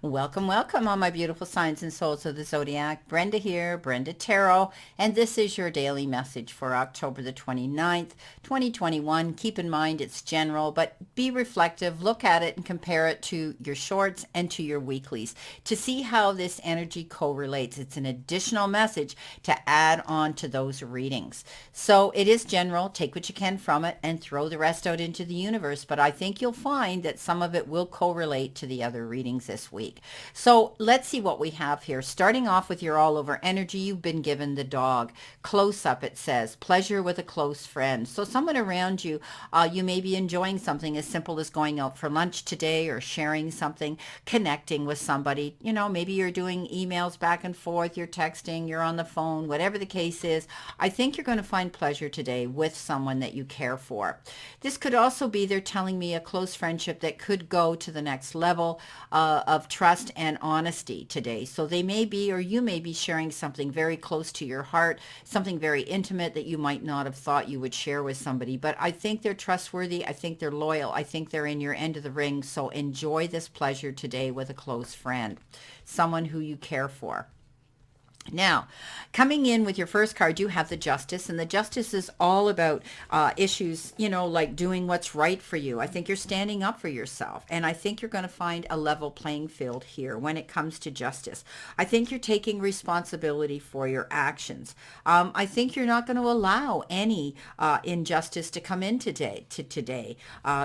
Welcome, welcome, all my beautiful signs and souls of the zodiac. Brenda here, Brenda Tarot, and this is your daily message for October the 29th, 2021. Keep in mind it's general, but be reflective. Look at it and compare it to your shorts and to your weeklies to see how this energy correlates. It's an additional message to add on to those readings. So it is general. Take what you can from it and throw the rest out into the universe. But I think you'll find that some of it will correlate to the other readings this week. So let's see what we have here. Starting off with your all over energy, you've been given the dog. Close up, it says, pleasure with a close friend. So someone around you, you may be enjoying something as simple as going out for lunch today or sharing something, connecting with somebody. You know, maybe you're doing emails back and forth, you're texting, you're on the phone, whatever the case is. I think you're going to find pleasure today with someone that you care for. This could also be, they're telling me, a close friendship that could go to the next level of trust and honesty today. So they may be, or you may be sharing something very close to your heart, something very intimate that you might not have thought you would share with somebody. But I think they're trustworthy. I think they're loyal. I think they're in your end of the ring. So enjoy this pleasure today with a close friend, someone who you care for. Now, coming in with your first card, you have the Justice, and the Justice is all about issues, you know, like doing what's right for you. I think you're standing up for yourself, and I think you're going to find a level playing field here when it comes to justice. I think you're taking responsibility for your actions. I think you're not going to allow any injustice to come in today.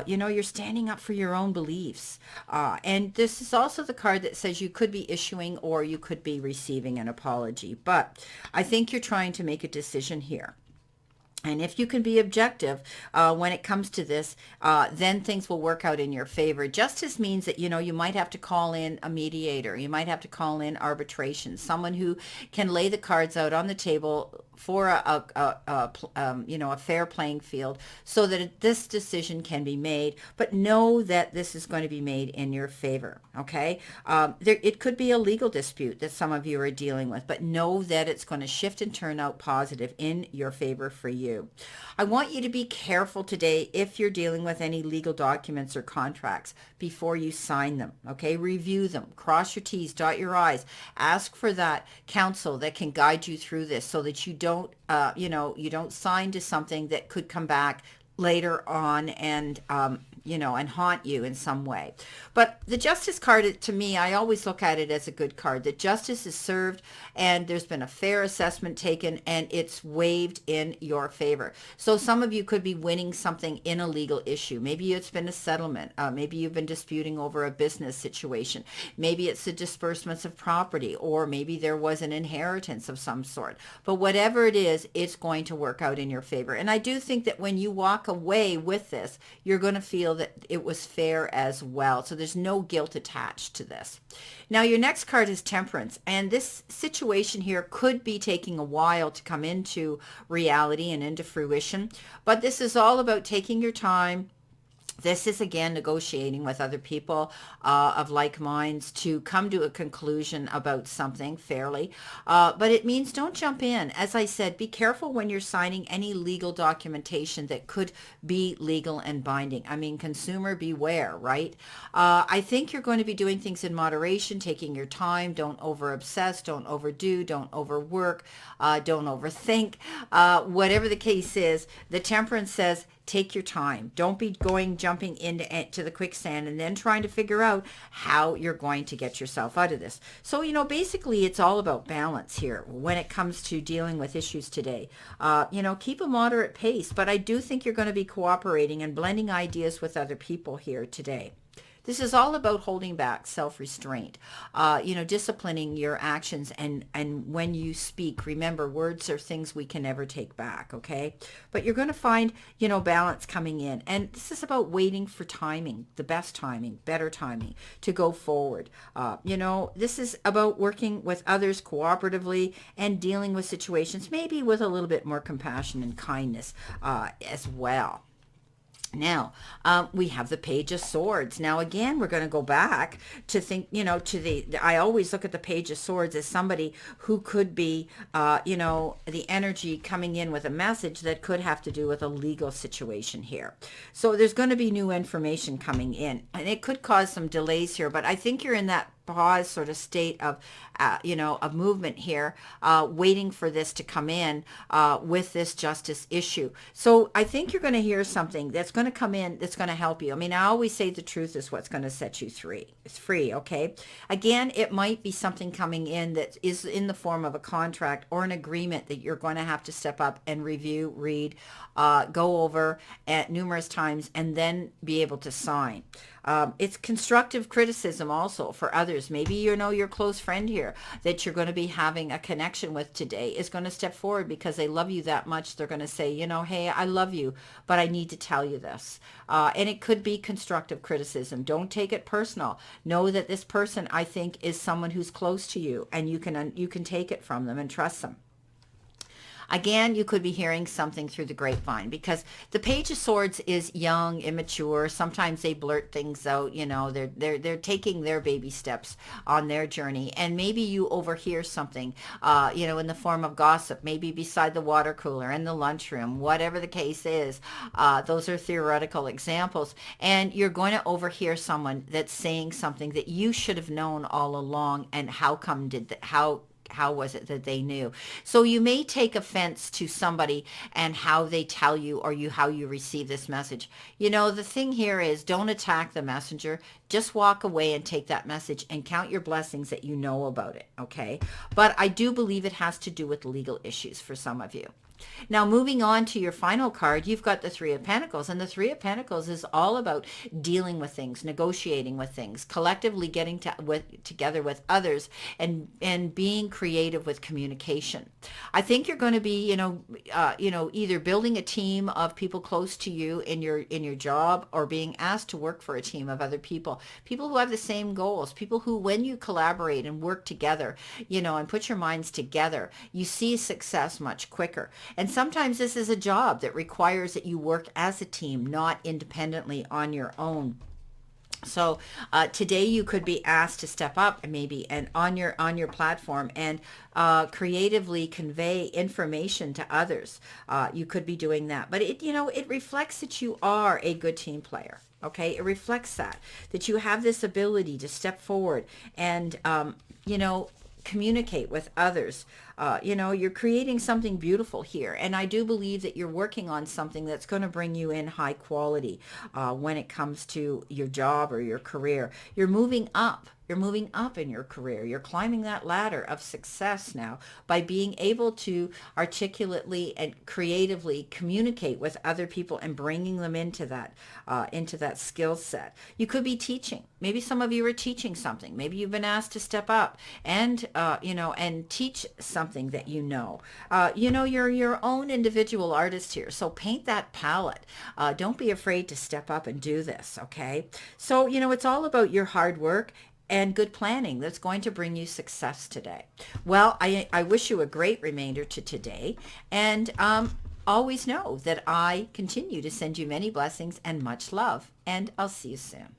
You know, you're standing up for your own beliefs. And this is also the card that says you could be issuing or you could be receiving an apology. But I think you're trying to make a decision here. And if you can be objective when it comes to this, then things will work out in your favor. Justice means that, you know, you might have to call in a mediator. You might have to call in arbitration, someone who can lay the cards out on the table for a fair playing field so that this decision can be made. But know that this is going to be made in your favor, okay? It could be a legal dispute that some of you are dealing with, but know that it's going to shift and turn out positive in your favor for you. I want you to be careful today if you're dealing with any legal documents or contracts before you sign them, okay? Review them, cross your T's, dot your I's, ask for that counsel that can guide you through this so that you don't, you don't sign to something that could come back later on and, and haunt you in some way. But the Justice card, to me, I always look at it as a good card. That justice is served and there's been a fair assessment taken and it's waived in your favor. So some of you could be winning something in a legal issue. Maybe it's been a settlement. Maybe you've been disputing over a business situation. Maybe it's the disbursements of property, or maybe there was an inheritance of some sort. But whatever it is, it's going to work out in your favor. And I do think that when you walk away with this, you're going to feel that it was fair as well. So there's no guilt attached to this. Now, your next card is Temperance. And this situation here could be taking a while to come into reality and into fruition. But this is all about taking your time. This is, again, negotiating with other people of like minds to come to a conclusion about something fairly. But it means don't jump in. As I said, be careful when you're signing any legal documentation that could be legal and binding. I mean, consumer beware, right? I think you're going to be doing things in moderation, taking your time. Don't over-obsess, don't overdo, don't overwork, don't overthink. Whatever the case is, the Temperance says, take your time. Don't be jumping into the quicksand and then trying to figure out how you're going to get yourself out of this. So, basically it's all about balance here when it comes to dealing with issues today. Keep a moderate pace, but I do think you're going to be cooperating and blending ideas with other people here today. This is all about holding back, self-restraint, disciplining your actions. And when you speak, remember, words are things we can never take back, okay? But you're going to find, balance coming in. And this is about waiting for timing, the best timing, better timing to go forward. This is about working with others cooperatively and dealing with situations, maybe with a little bit more compassion and kindness as well. Now, we have the Page of Swords. Now, again, we're going to go back to think, I always look at the Page of Swords as somebody who could be, the energy coming in with a message that could have to do with a legal situation here. So there's going to be new information coming in, and it could cause some delays here, but I think you're in that pause sort of state of, of movement here, waiting for this to come in with this justice issue. So I think you're going to hear something that's going to come in that's going to help you. I mean, I always say the truth is what's going to set you free. It's free, okay? Again, it might be something coming in that is in the form of a contract or an agreement that you're going to have to step up and review, read, go over at numerous times, and then be able to sign. It's constructive criticism also for others. Maybe your close friend here that you're going to be having a connection with today is going to step forward because they love you that much. They're going to say, hey, I love you, but I need to tell you this. And it could be constructive criticism. Don't take it personal. Know that this person, I think, is someone who's close to you, and you can take it from them and trust them. Again, you could be hearing something through the grapevine because the Page of Swords is young, immature. Sometimes they blurt things out. They're taking their baby steps on their journey, and maybe you overhear something, in the form of gossip, maybe beside the water cooler in the lunchroom, whatever the case is. Those are theoretical examples, and you're going to overhear someone that's saying something that you should have known all along. And how was it that they knew? So you may take offense to somebody and how they tell you or how you receive this message. The thing here is, don't attack the messenger. Just walk away and take that message and count your blessings that you know about it, okay? But I do believe it has to do with legal issues for some of you. Now, moving on to your final card, you've got the Three of Pentacles. And the Three of Pentacles is all about dealing with things, negotiating with things, collectively getting together with others, and being creative with communication. I think you're going to be, either building a team of people close to you in your job, or being asked to work for a team of other people who have the same goals, people who, when you collaborate and work together, and put your minds together, you see success much quicker. And sometimes this is a job that requires that you work as a team, not independently on your own. So today you could be asked to step up and on your platform and creatively convey information to others. You could be doing that, but it reflects that you are a good team player. Okay, it reflects that you have this ability to step forward and communicate with others. You're creating something beautiful here. And I do believe that you're working on something that's going to bring you in high quality when it comes to your job or your career. You're moving up. You're moving up in your career. You're climbing that ladder of success now by being able to articulately and creatively communicate with other people and bringing them into that skill set. You could be teaching. Maybe some of you are teaching something. Maybe you've been asked to step up and teach something that you're your own individual artist here. So paint that palette. Don't be afraid to step up and do this. Okay. So it's all about your hard work and good planning that's going to bring you success today. Well, I wish you a great remainder to today, and always know that I continue to send you many blessings and much love, and I'll see you soon.